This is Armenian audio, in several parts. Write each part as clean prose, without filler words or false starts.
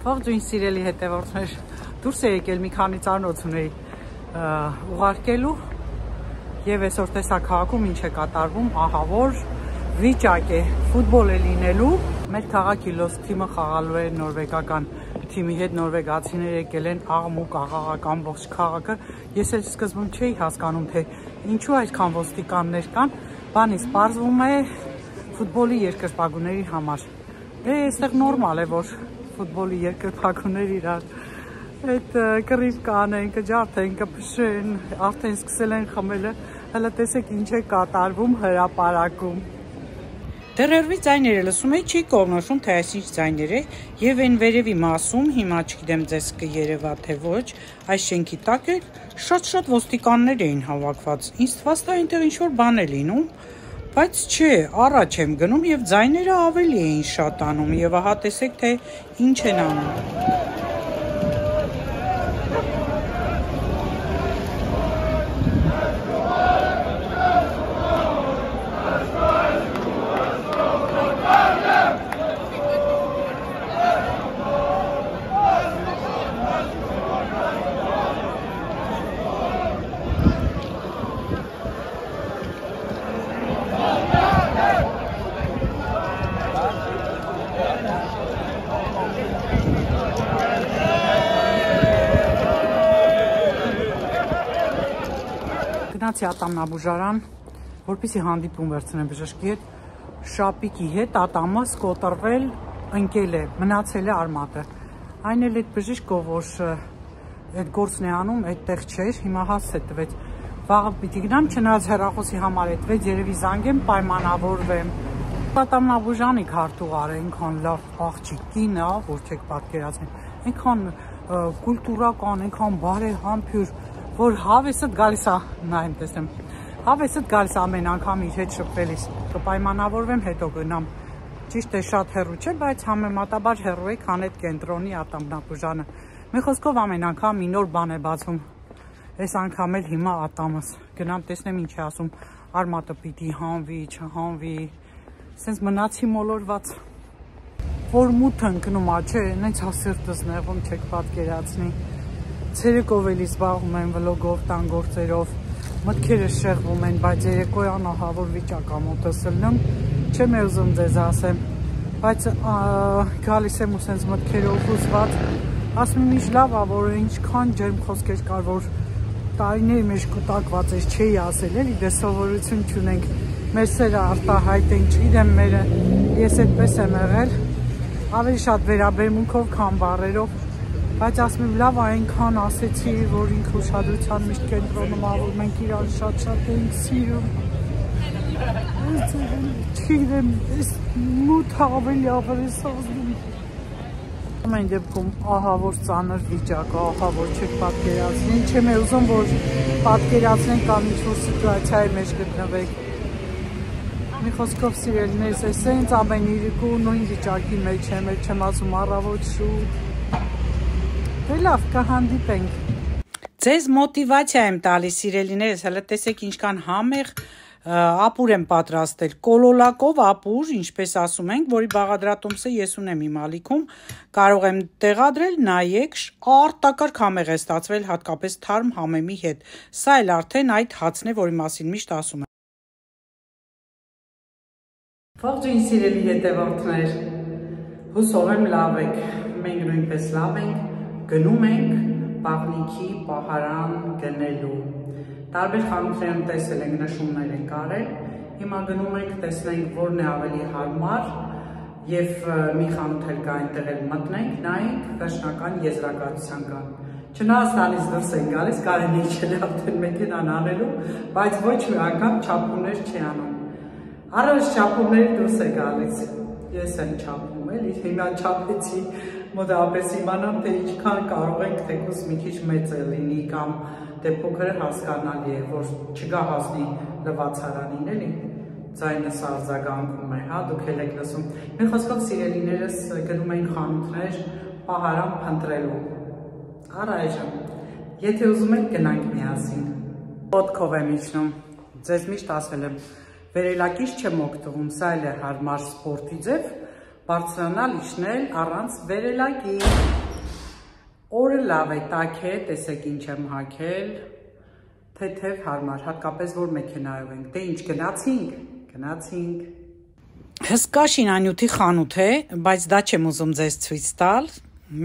Ողջույն սիրելի հետևորդներ, դուրս է եկել մի քանի ծանոթությունների ուղարկելու եւ այսօր տեսա քաղաքում ինչ է կատարվում, ահա որ վիճակ է, ֆուտբոլ է լինելու, մեր քաղաքի Լոս թիմը խաղալու է նորվեգական թիմի հետ, նորվեգացիները եկել են աղմուկ, աղաղակ, ամբողջ քաղաքը, ես էլ սկզբում չէի հասկանում, թե ինչու այսքան ոստիկաններ կան, բանից պարզվում է ֆուտբոլի երկրպագուների համար, դե այստեղ նորմալ է, որ ֆուտբոլի երկրպագուներ իրար այդ կռիվ կանեն, կջարդեն, կփշեն, արդեն սկսել են խմելը, հələ տեսեք ինչ է կատարվում հրապարակում։ Դեռևս ձայները լսում եք, չի կողնոշում, թե այսինչ ձայներ է, եւ այն վերևի մասում, հիմա չգիտեմ ձեզ կերևա թե ոչ, այս շենքի տակ էլ շատ ոստիկաններ էին հավաքված։ Ինձ թվաց թե այնտեղ ինչ-որ բան է լինում, բայց չէ, առաջ եմ գնում եւ ձայները ավելի էին շատանում եւ ահա տեսեք թե ինչ են անում։ Գնացի ատամնաբուժարան, որպեսզի հանդիպում վերցնեմ բժշկի հետ, շապիկի հետ ատամը սկոտրվել ընկել է, մնացել է արմատը։ Այն էլ այդ բժիշկը, որ այդ գործն է անում, այդտեղ չէր, հիմա հաս է տվեց։ Վաղը պիտի գնամ, չնայած հեռախոսի համար այդվեց, երևի զանգեմ, պայմանավորվեմ։ Ատամնաբուժանի քարտուղարը այնքան լավ աղջիկ կին է, որ չեք պատկերացնի, այնքան կուլտուրական, այնքան բարեհամբույր, որ հավեսդ գալիս է, նայեմ տեսնեմ, հավեսդ գալիս է ամեն անգամ իր հետ շփվելիս, կպայմանավորվեմ, հետո գնամ, ճիշտ է շատ հեռու չէ, բայց համեմատաբար հեռու է, քան այդ կենտրոնի ատամնաբուժանը, մի խոսքով ամեն անգամ մի նոր բան է բացում, այս անգամ էլ հիմա ատամս, գնամ տեսնեմ ինչ է ասում, արմատը պիտի հանվի, չհանվի, սենց մնացի մոլորված, որ մութը ընկնում է, չէ, նենց հասիրտս նեղում չեք պատկերացնի, ցերեկով էլի զբաղվում են վլոգով, տան գործերով, մտքերս շեղվում են, բայց երեկոյան ահա որ վիճակ ա մոտս ելնում, չեմ ուզում ձեզ ասեմ, բայց գալիս եմ ու սենց մտքերով հուզված, ասում եմ ինչ լավ ա, որ ինչքան ջերմ խոսքեր կար, որ տարիների մեջ կուտակված ես, չէի ասել էլի, դե սովորություն չունենք, մեր սերը արտահայտենք, չգիտեմ մերը, ես այդպես եմ եղել, ավելի շատ վերաբերմունքով, քան բառերով, բայց ասում եմ լավ այնքան ասեցի, որ ինքը ուշադրության միշտ կենտրոնում ա, որ մենք իրան շատ ենք սիրում, չգիտեմ, այս մութը ավելի ավերեսազնում, ամեն դեպքում ահա որ ծանր վիճակ, ահա որ չեք պատկերացնի, չեմ ուզում, որ պատկերացնենք կամ ինչ-որ սիտուացիայի մեջ գտնվեք, մի խոսքով սիրելիներս, այս սենց ամեն իրիկու նույն վիճակի մեջ եմ, չեմ ասում առավոտ շուտ, դե լավ, կհանդիպենք։ Ձեզ մոտիվացիա եմ տալիս սիրելիներս, հələ տեսեք ինչքան համեղ ապուր եմ պատրաստել, կոլոլակով ապուր, ինչպես ասում ենք, որի բաղադրատոմսը ես ունեմ իմ ալիքում, կարող եմ տեղադրել, նայեք, արտակարգ համեղ է ստացվել հատկապես թարմ համեմի հետ, սա էլ արդեն այդ հացն է, որի մասին միշտ ասում եմ։ Ողջույն սիրելի հետևորդներ, հուսով եմ լավ եք, մենք նույնպես լավ ենք, գնում ենք բաղնիքի պահարան գնելու, տարբեր խանութներում տեսել ենք նշումներ ենք արել, հիմա գնում ենք տեսնենք որն է ավելի հարմար և մի խանութ էլ կա այնտեղ էլ մտնենք, նայենք վերջնական եզրակացության կան, չնայած դուրս են գալիս, կարելի չէ արդեն մեքենան անելու, բայց ոչ մի անգամ չափումներ չի անում, առանց չափումների դուրս է գալիս, ես եմ չափում էլի, հիմա չափեցի, մոտավորապես իմանամ, թե ինչքան կարող ենք թեկուզ մի քիչ մեծ է լինի կամ դե փոքրը հասկանալի է, որ չգա հասնի լվացարանին էլի, ձայնս արձագանքում է, հա, դուք էլ եք լսում։ Մի խոսքով սիրելիներս գնում են խանութներ պահարան փնտրելու։ Առայժմ, եթե ուզում եք գնանք միասին։ Ոտքով եմ իջնում, ձեզ միշտ ասել եմ, վերելակից չեմ օգտվում, սա էլ է հարմար սպորտի ձև, բարձրանալ իջնել առանց վերելակի։ Օրը լավ է, տաք է, տեսեք ինչ եմ հագել, թեթև հարմար, հատկապես որ մեքենայով ենք, դե ինչ գնացինք։ Հսկա շինանյութի խանութ է, բայց դա չեմ ուզում ձեզ ցույց տալ,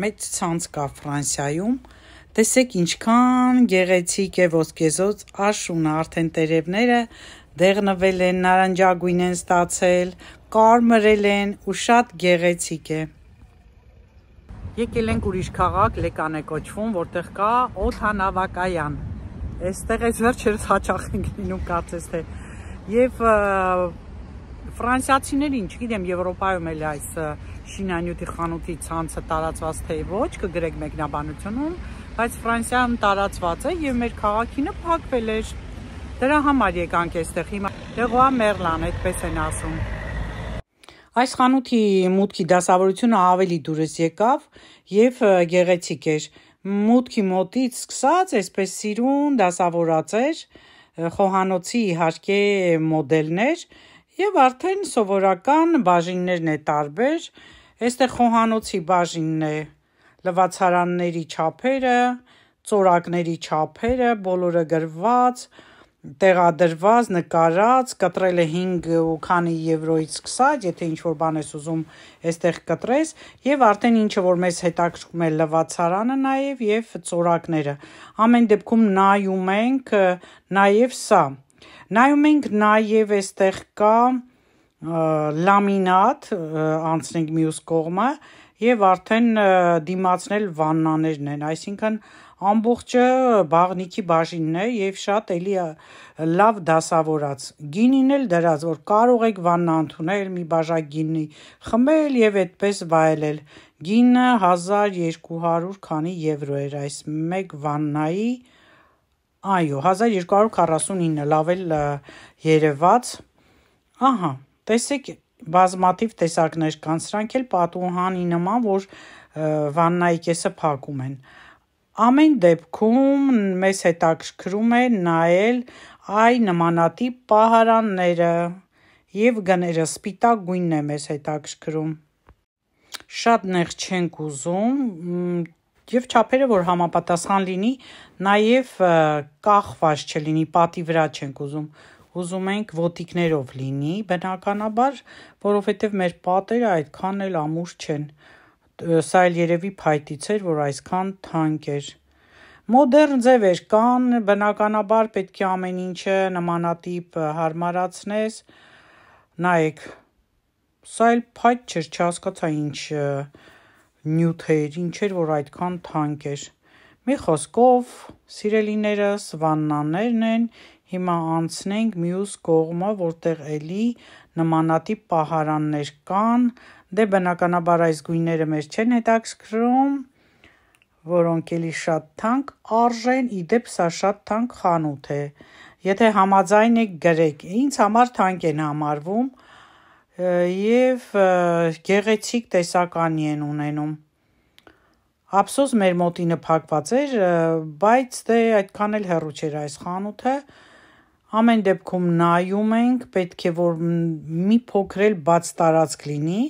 մեծ ցանց կա Ֆրանսիայում, տեսեք ինչքան գեղեցիկ է ոսկեզօծ աշունը, արդեն տերևները դեղնվել են, նարնջագույն են ստացել, կարմրել են ու շատ գեղեցիկ է։ Եկել ենք ուրիշ քաղաք, Լեկան է կոչվում, որտեղ կա օդանավակայան։ Այստեղ այս վերջերս հաճախ ենք լինում, կարծես թե։ Եվ ֆրանսիացիներին, չգիտեմ, Եվրոպայում էլ այս շինանյութի խանութի ցանցը տարածված թե ոչ, կգրեք մեկնաբանությունում, բայց Ֆրանսիայում տարածված է եւ մեր քաղաքինը փակվել էր։ Դրա համար եկանք այստեղ, հիմա Leroy Merlin, այդպես են ասում։ Այս խանութի մուտքի դասավորությունը ավելի դուրս եկավ եւ գեղեցիկ էր։ Մուտքի մոտից սկսած, այսպես սիրուն դասավորած էր, խոհանոցի իհարկե մոդելներ եւ արդեն սովորական բաժիններն է տարբեր։ Այստեղ խոհանոցի բաժինն է, լվացարանների չափերը, ծորակների չափերը, բոլորը գրված, տեղադրված, նկարած, կտրել է 5 ու քանի եվրոից սկսած, եթե ինչ-որ բան ես ուզում այստեղ կտրես, եւ արդեն ինչը որ մեզ հետաքրքրում է լվացարանը նաեւ եւ ծորակները։ Ամեն դեպքում նայում ենք նաեւ սա։ Նայում ենք նաեւ այստեղ կա լամինատ, անցնենք մյուս կողմը, եւ արդեն դիմացնել վաննաներն են, այսինքն ամբողջը բաղնիքի բաժինն է եւ շատ էլի լավ դասավորած։ Գինին էլ դրած, որ կարող եք վաննա ընդունել, մի բաժակ գինի խմել եւ այդպես վայելել։ Գինը 1200 քանի եվրո էր այս մեկ վաննայի, այո, 1249, լավ էլ երևաց։ Ահա, տեսեք, բազմաթիվ տեսակներ կան, սրանք էլ պատուհանի նման, որ վաննայի կեսը փակում են։ Ամեն դեպքում մեզ հետաքրքրում է նայել այ նմանատիպ պահարանները եւ գները, սպիտակ գույնն է մեզ հետաքրքրում։ Շատ նեղ չենք ուզում եւ չափերը որ համապատասխան լինի, նաեւ կախված չլինի, պատի վրա չենք ուզում։ Ուզում ենք ոտիկներով լինի, բնականաբար, որովհետեւ մեր պատերը այդքան էլ ամուր չեն։ Սա էլ երևի փայտից էր, որ այսքան թանկ էր։ Մոդեռն ձևեր կան, բնականաբար պետք է ամեն ինչը նմանատիպ հարմարացնես։ Նայեք, սա էլ փայտ չէր, չհասկացա ինչ նյութ էր, ինչ էր, որ այդքան թանկ էր։ Մի խոսքով, սիրելիներս, վաննաներն են, հիմա անցնենք մյուս կողմը, որտեղ էլի նմանատիպ պահարաններ կան, դե բնականաբար այս գույները մեզ չեն հետաքրքրում, որոնք էլի շատ թանկ արժեն, իդեպ սա շատ թանկ խանութ է։ Եթե համաձայն եք գրեք, ինձ համար թանկ են համարվում եւ գեղեցիկ տեսականի են ունենում։ Ափսոս մեր մոտինը փակված էր, բայց դե այդքան էլ հեռու չէր այս խանութը։ Ամեն դեպքում նայում ենք, պետք է որ մի փոքր էլ բաց տարածք լինի,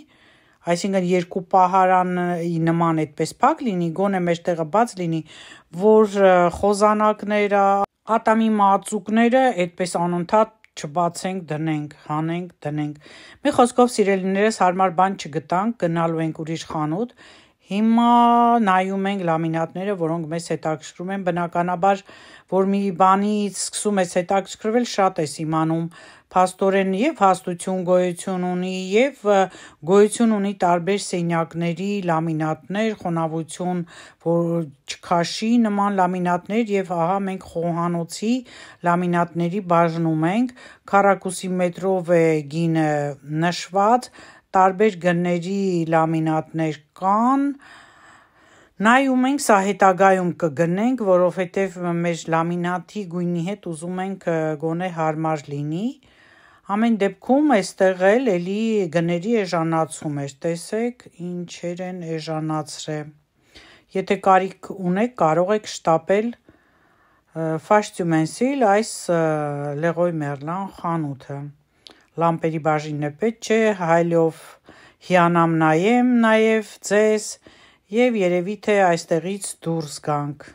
այսինքն երկու պահարանի նման այդպես փակ լինի, գոնե մեջտեղը բաց լինի, որ խոզանակները, ատամի մածուկները այդպես անընդհատ չբացենք, դնենք, հանենք, դնենք։ Մի խոսքով սիրելիներս հարմար բան չգտանք, գնալու ենք ուրիշ խանութ։ Հիմա նայում ենք լամինատները, որոնք մեզ հետաքրքրում են, բնականաբար, որ մի բանից սկսում ես հետաքրքրվել, շատ ես իմանում, փաստորեն եւ հաստություն գոյություն ունի եւ գոյություն ունի տարբեր սենյակների լամինատներ, խոնավություն, որ չքաշի նման լամինատներ եւ ահա մենք խոհանոցի լամինատների բաժնում ենք, քառակուսի մետրով է գինը նշված, տարբեր գների լամինատներ կան, նայում ենք, սա հետագայում կգնենք, որովհետև մեր լամինատի գույնի հետ ուզում ենք գոնե հարմար լինի, ամեն դեպքում այստեղ էլ էլի գների էժանացում էր, տեսեք ինչեր են էժանացրել, եթե կարիք ունեք կարող եք շտապել Ֆաշտյումենսիլ այս Leroy Merlin խանութը, լամպերի բաժինն է պետք չէ, հայլով հիանամ նայեմ նաև ձեզ և երևի թե այստեղից դուրս գանք։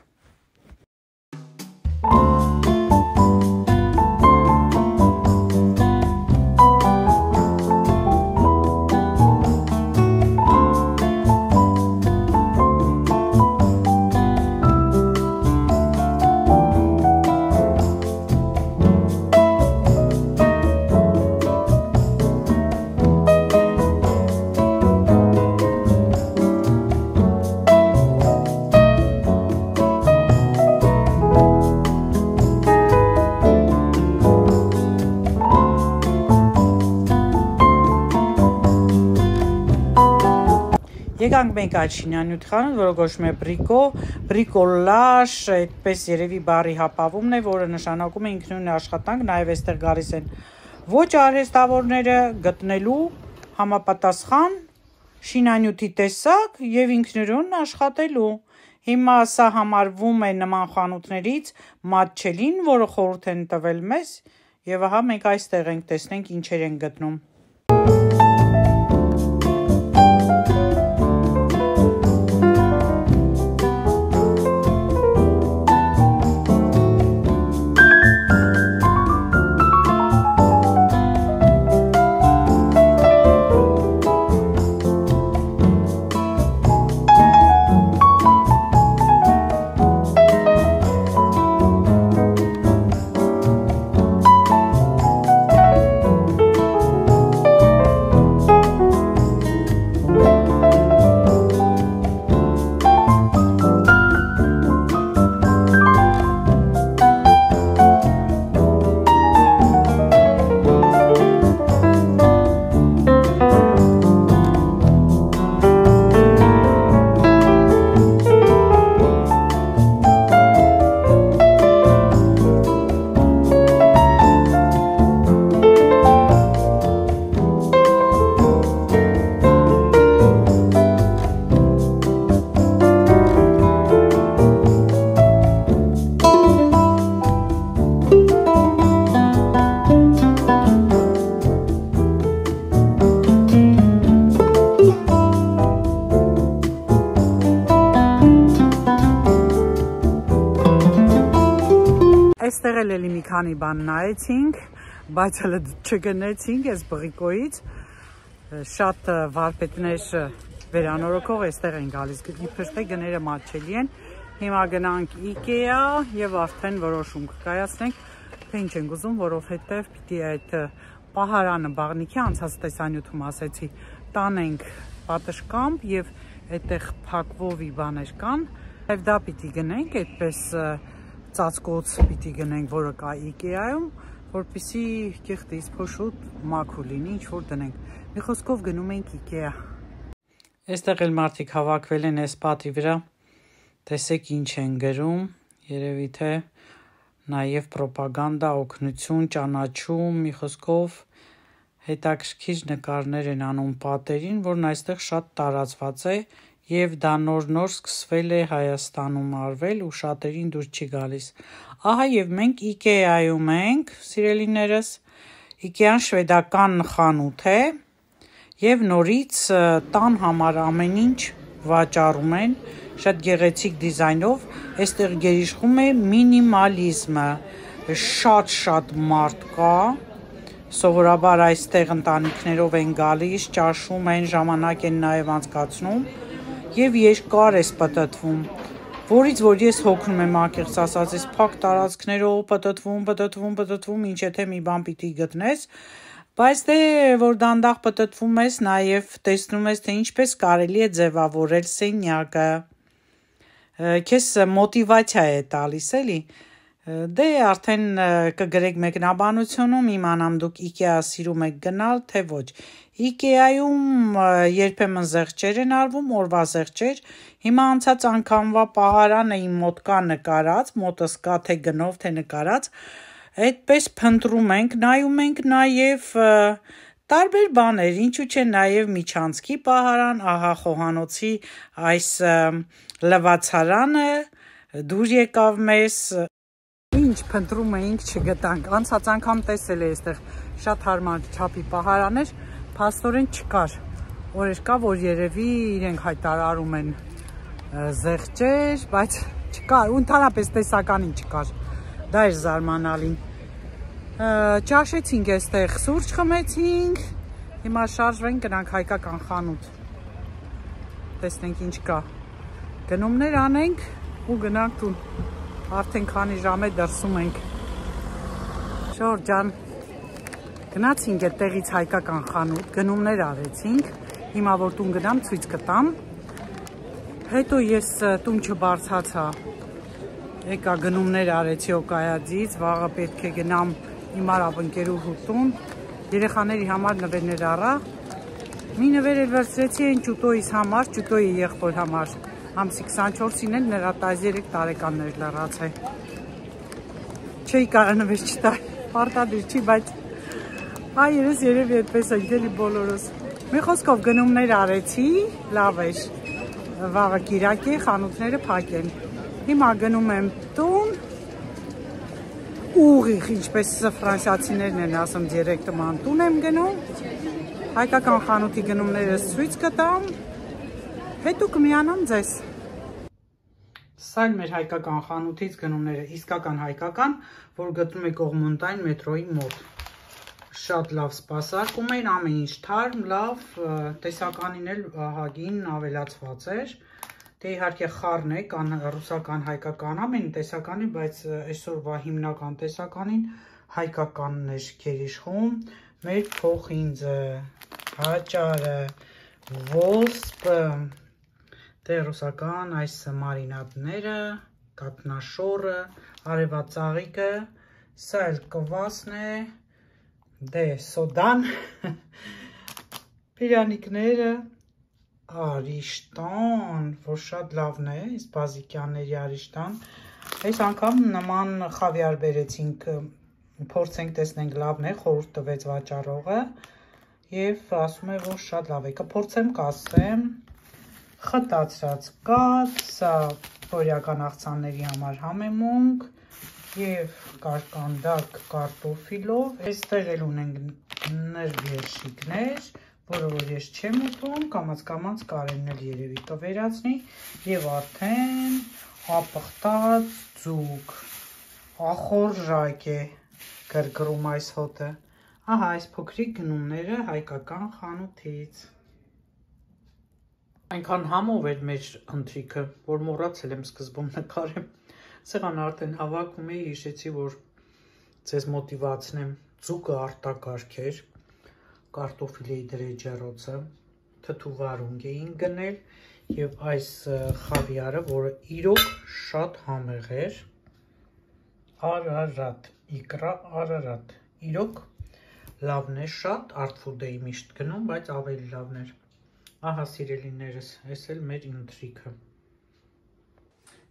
Եկանք մենք այդ շինանյութ խանութ, որը կոչվում է բրիկոլաժ, այդպես երևի բառի հապավումն է, որը նշանակում է ինքնուրույն աշխատանք, նաև այստեղ գալիս են ոչ արհեստավորները գտնելու համապատասխան շինանյութի տեսակ և ինքնուրույն աշխատելու։ Հիմա սա համարվում է նման խանութներից մատչելին, որը խորհուրդ են տվել մեզ, և ահա մենք այստեղ ենք, տեսնենք ինչեր են գտնում։ Այստեղ էլի մի քանի բան նայեցինք, բայց հələ չգնեցինք այս բղիկոյից, շատ վարպետներ վերանորոգող այստեղ են գալիս, իբր թե գները մատչելի են, հիմա գնանք IKEA և արդեն որոշում կկայացնենք, թե ինչ ենք ուզում, որովհետև պիտի այդ պահարանը բաղնիքի անցած տեսանյութում ասեցի, տանենք պատշկամբ և այդտեղ փակվովի բաներ կան, և դա պիտի գնենք, այդպես ծածկոց պիտի գնենք, որը կա IKEA-ում, որպեսզի կեղտից փոշուտ մաքուր լինի, ինչ որ դնենք։ Մի խոսքով գնում ենք IKEA։ Այստեղ էլ մարդիկ հավաքվել են այս պատի վրա, տեսեք ինչ են գրում, երևի թե նաև պրոպագանդա, օգնություն, ճանաչում, մի խոսքով հետաքրքիր նկարներ են անում պատերին, որն այստեղ շատ տարածված է և դա նոր սկսվել է Հայաստանում արվել ու շատերին դուր չի գալիս։ Ահա և մենք IKEA-ում ենք, սիրելիներս, IKEA-ն շվեդական խանութ է և նորից տան համար ամեն ինչ վաճառում են, շատ գեղեցիկ դիզայնով, այստեղ գերիշխում է մինիմալիզմը, շատ մարդ կա, սովորաբար այստեղ ընտանիքներով են գալիս, ճաշում են, ժամանակ են նաև անցկացնում և երկար է պտտվում, որից որ ես հոգնում եմ անկեղծ ասած, այս փակ տարածքներով պտտվում, ինչ եթե մի բան պիտի գտնես, բայց դե որ դանդաղ պտտվում ես, նաև տեսնում ես, թե ինչպես կարելի է ձևավորել սենյակը, քեզ մոտիվացիա է տալիս էլի, դե արդեն կգրեք մեկնաբանությունում, իմանամ դուք IKEA սիրում եք գնալ, թե ոչ։ IKEA-ում երբեմն զեղչեր են արվում, օրվա զեղչեր, հիմա անցած անգամվա պահարանը իմ մոտ կա նկարած, մոտս կա թե գնով, թե նկարած, այդպես փնտրում ենք, նայում ենք նաև տարբեր բաներ, ինչու չէ նաև միջանցքի պահարան, ահա խոհանոցի այս լվացարանը դուր եկավ մեզ, ինչ փնտրում էինք չգտանք, անցած անգամ տեսել է այստեղ շատ հարմար չափի պահարաներ, փաստորեն չկար, օրեր կա, որ երևի իրենք հայտարարում են զեղչեր, բայց չկար, ընդհանրապես տեսականին չկար, դա էր զարմանալին, ճաշեցինք էստեղ, սուրճ խմեցինք, հիմա շարժվենք գնանք հայկական խանութ, տեսնենք ինչ կա, գնումներ անենք ու գնանք տուն, արդեն քանի ժամ է դրսում ենք, Շոր ջան, գնացինք այդտեղից հայկական խանութ, գնումներ արեցինք, հիմա որ տուն գնամ ցույց կտամ, հետո ես տուն չբարձացա, եկա գնումներ արեցի օկայadzից, վաղը պետք է գնամ իմ արավ ընկերուհու տուն, երեխաների համար նվերներ առա, մի նվեր էլ վերցրեցի այն ճուտոյիս համար, ճուտոյի եղբոր համար, ամսի 24-ին էլ նրա 13 տարեկաններ լռած է, չէի կարա նվեր չտայ, պարտադիր չի, բայց հայերս երևի այդպես ենք էլի բոլորս, մի խոսքով գնումներ արեցի, լավ էր, վաղը կիրակ է, խանութները փակ են, հիմա գնում եմ տուն, ուղիղ, ինչպես ֆրանսիացիներն են ասում, դիրեկտման տուն եմ գնում, հայկական խանութի գնումներս ցույց կտամ, հետո կմիանամ ձեզ։ Սա էլ մեր հայկական խանութից գնումները, իսկական հայկական, որ գտնում եք Օղմոնտայն մետրոյի մոտ։ Շատ լավ սպասարկում էին, ամեն ինչ թարմ, լավ, տեսականին էլ ահագին ավելացված էր։ Դե իհարկե խառն է, կան ռուսական, հայկական, ամեն տեսականի, բայց այսօրվա հիմնական տեսականին հայկականն էր գերիշխում, մեր փոխինձը, հաճարը, ոսպը, դե ռուսական այս մարինադները, կատնաշորը, արևածաղիկը, սա էլ կվասն է, դե սոդան, պիրանիկները, արիշտան, որ շատ լավն է, այս բազիկյանների արիշտան, այս անգամ նման խավիար բերեցինք, փորձենք տեսնենք լավն է, խորհուրդ տվեց վաճառողը և ասում է, որ շատ լավ է, կփորձեմ կասեմ, խտացրած կաթ, սա կորեական աղցանների համար համեմունք և կարկանդակ կարտոֆիլով, այստեղ էլ ունենք նրբերշիկներ, որը որ ես չեմ ուտում, կամաց կարեն էլ երևի կվերացնի և արդեն ապխտած ձուկ, ախորժակ է գրգռում այս հոտը, ահա այս փոքրիկ գնումները հայկական խանութից։ Այնքան համով էր մեր ընթրիքը, որ մոռացել եմ սկզբում նկարեմ, սեղան արդեն հավաքում էի, հիշեցի, որ ձեզ մոտիվացնեմ, ձուկը արտակարգ էր, կարտոֆիլի դրեջերոցը, թթուվարունգ էին գնել և այս խավիարը, որը իրոք շատ համեղ էր, Արարատ, իկրա Արարատ, իրոք լավն է շատ, Artfood էի միշտ գնում, բայց ավելի լավն էր, ահա սիրելիներս, այս էլ մեր ընթրիքը։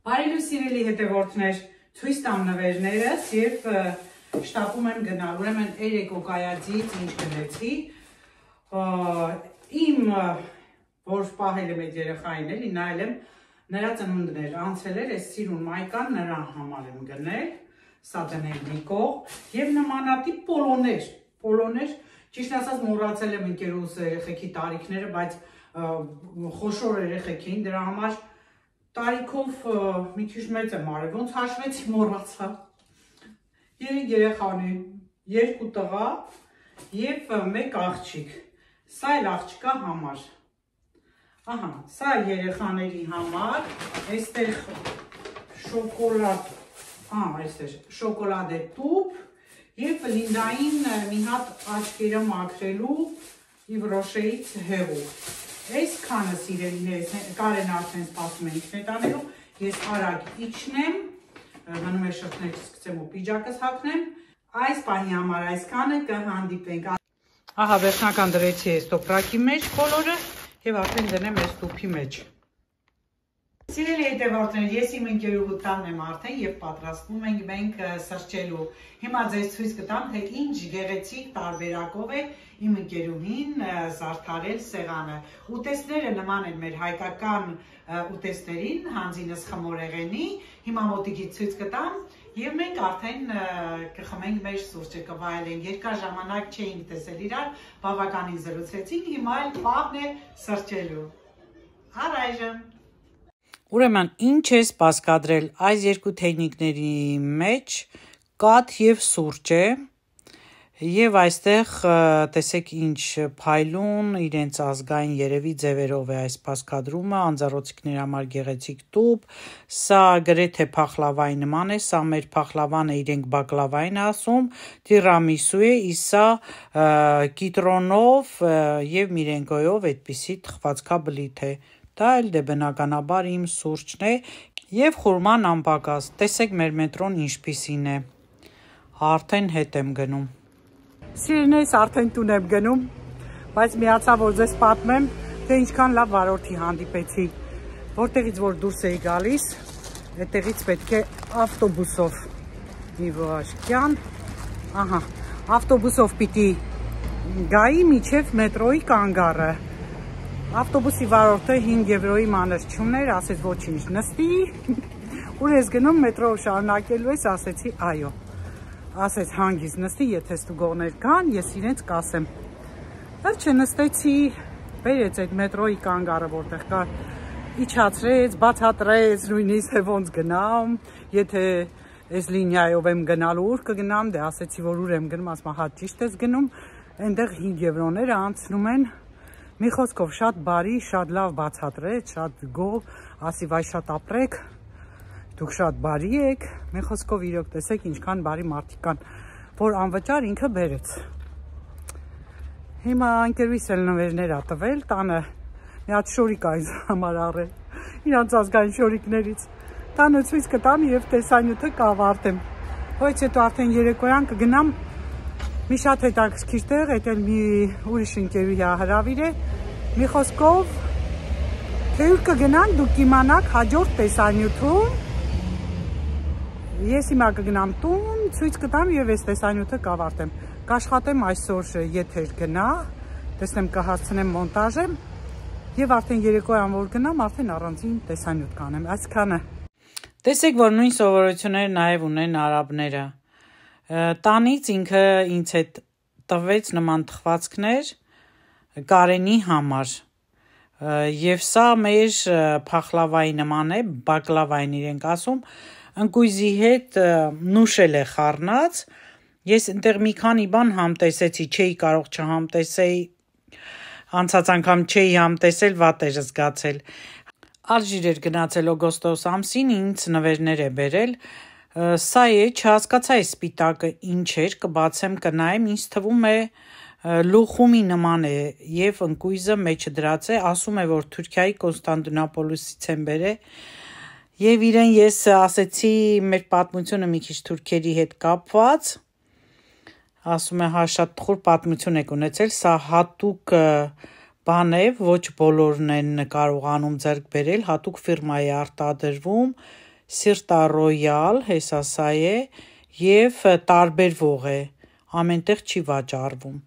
Բարև սիրելի հետևորդներ, ցույց տամ նվերներս և շտապում եմ գնալ, ուրեմն երեք օկայadzից ինչ գնեցի, իմ, որ պահել եմ այդ երեխային էլի, նայել եմ, նրա ծնունդներ, անցել էր, այս սիրուն մայկան նրա համար եմ գնել, սա դնել մի կողմ, և նմանատիպ պոլոներ, ճիշտ ասած մոռացել եմ ընկերուս երեխեքի տարիքները, բայց խոշոր երեխեք էին, դրա համար տարիքով մի քիչ մեծ եմ արել, ոնց հաշվեցի մոռացա, 3 երեխանի, 2 տղա և 1 աղջիկ, սա էլ աղջկա համար, ահա, սա երեխաների համար, այստեղ շոկոլադ է տուփ և Լինդային մի հատ աչքերը մաքրելու Իվրոշեից հեղուկ, այսքանը սիրելիներս, Կարեն արդեն սպասում է ինքն է տանելու, ես արագ իջնեմ, մնում է շրթնել սկսեմ ու պիջակս հագնեմ, այս պահի համար այսքանը կհանդիպենք։ Ահա վերջնական դրեցի այս տոպրակի մեջ բոլորը և արդեն դնեմ այս տուփի մեջ։ Սիրելի հետևորդներ, ես իմ ընկերուհու տանն եմ արդեն և պատրաստվում ենք մենք սրճելու։ Հիմա ձեզ ցույց կտամ, թե ինչ գեղեցիկ տարբերակով է իմ ընկերուհին զարդարել սեղանը։ Ուտեստները նման են մեր հայկական ուտեստերին, հանձինս խմորեղենի, հիմա մոտիկից ցույց կտամ Եվ մենք արդեն կխմենք մեր սուրճը, կվայելենք, երկար ժամանակ չէինք տեսել իրար, բավականին զրուցեցինք, հիմա էլ պահն է սրճելու։ Առայժմ։ Ուրեմն, ինչ է սպասկադրել այս երկու թեյնիկների մեջ, կաթ և սուրճ է, և այստեղ տեսեք ինչ փայլուն, իրենց ազգային երևի ձևերով է այս սպասկադրումը, անձեռոցիկների համար գեղեցիկ տուփ, սա գրեթե փախլավայի նման է, սա մեր փախլավան է, իրենք բակլավային ասում, տիրամիսու է, իսկ սա կիտրոնով և միրենգոյով այդպիսի թխվածքաբլիթ է, դա էլ դե բնականաբար իմ սուրճն է և խուրման անպակաս, տեսեք մեր մետրոն ինչպիսին է, արդեն հետ եմ գնում։ Սիրելիներս, արդեն տուն եմ գնում, բայց միացա, որ ձեզ պատմեմ, թե ինչքան լավ վարորդի հանդիպեցի, որտեղից որ դուրս էի գալիս, այդտեղից պետք է ավտոբուսով մի վաշկյան, ահա, ավտոբուսով պիտի գայի մինչև մետրոյի կանգառը, ավտոբուսի վարորդը 5 եվրոյի մանր չուներ, ասեց ոչինչ, նստի, ուր ես գնում մետրով շարունակելու ես, ասեցի այո, ասեց հանգիս նստի, եթե ստուգողներ կան, ես իրենց կասեմ, վերջը նստեցի, բերեց այդ մետրոյի կանգառը, որտեղ կա, իջացրեց, բացատրեց, նույնիսկ ոնց գնամ, եթե այս լինիայով եմ գնալու, ուր կգնամ, դե ասեցի, որ ուր եմ գնում, ասում հա ճիշտ ես գնում, այնտեղ 5 եվրոները անցնում են, մի խոսքով շատ բարի, շատ լավ բացատրեց, շատ գոհ, ասի վայ շատ ապրեք, դուք շատ բարի եք, մի խոսքով իրոք տեսեք ինչքան բարի մարդիկ կան, որ անվճար ինքը բերեց։ Հիմա ընկերուհիս էլ նվերներ ա տվել, տանը մի հատ շորիկ այս համար առել, իրանց ազգային շորիկներից, տանը ցույց կտամ և տեսանյութը կավարտեմ, ոչ հետո արդեն երեկոյան կգնամ մի շատ հետաքրքիր տեղ, այդ էլ մի ուրիշ ընկերուհի հրավիր է, մի խոսքով թե ուր կգնանք դուք կիմանաք հաջորդ տեսանյութում, ես հիմա կգնամ տուն, ցույց կտամ և այս տեսանյութը կավարտեմ, կաշխատեմ այսօր եթեր գնա, տեսնեմ կհասցնեմ մոնտաժեմ և արդեն երեկոյան որ գնամ, արդեն առանձին տեսանյութ կանեմ, այսքանը։ Տեսեք, որ նույն սովորությունները նաև ունեն արաբները, տանից ինքը ինձ հետ տվեց նման թխվածքներ Կարենի համար և սա մեր փախլավայի նման է, բակլավային իրենք ասում, ընկույզի հետ նուշել է խառնած, ես ընտեղ մի քանի բան համտեսեցի, չէի կարող չհամտեսեի, անցած անգամ չէի համտեսել, վատ էր զգացել, Ալժիր էր գնացել օգոստոս ամսին, ինձ նվերներ է բերել, սա է, չհասկացա այս սպիտակը ինչ էր, կբացեմ կնայեմ, ինձ թվում է լուխումի նման է և ընկույզը մեջը դրած է, ասում է, որ Թուրքիայի Կոնստանդնուպոլիսից են բերել, և իրեն ես ասեցի մեր պատմությունը մի քիչ թուրքերի հետ կապված, ասում է հա շատ թխուր պատմություն եք ունեցել, սա հատուկ բան է, ոչ բոլորն են կարողանում ձեռք բերել, հատուկ ֆիրմա է արտադրվում, Սիրտա Ռոյալ, հեսա սա է, և տարբերվող է, ամենտեղ չի վաճառվում։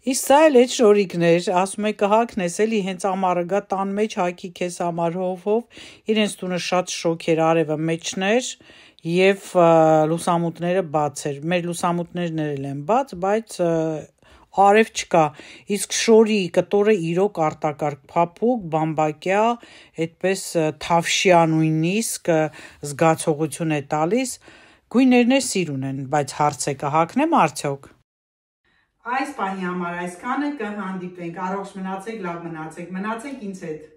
Իսկ սա էլ այդ շորիկներ, ասում է կհագնես էլի հենց ամառը գա տան մեջ հագի քեզ համար հով, իրենց տունը շատ շոգ էր, արևը մեջն էր և լուսամուտները բաց էր, մեր լուսամուտներն էլ են բաց, բայց արև չկա, իսկ շորի կտորը իրոք արտակարգ փափուկ, բամբակյա, այդպես թավշյա նույնիսկ զգացողություն է տալիս, գույներն էլ սիրուն են, բայց հարց է կհագնեմ արդյոք։ Այս պահի համար այսքանը, կհանդիպենք, առողջ մնացեք, լավ մնացեք, մնացեք ինձ հետ։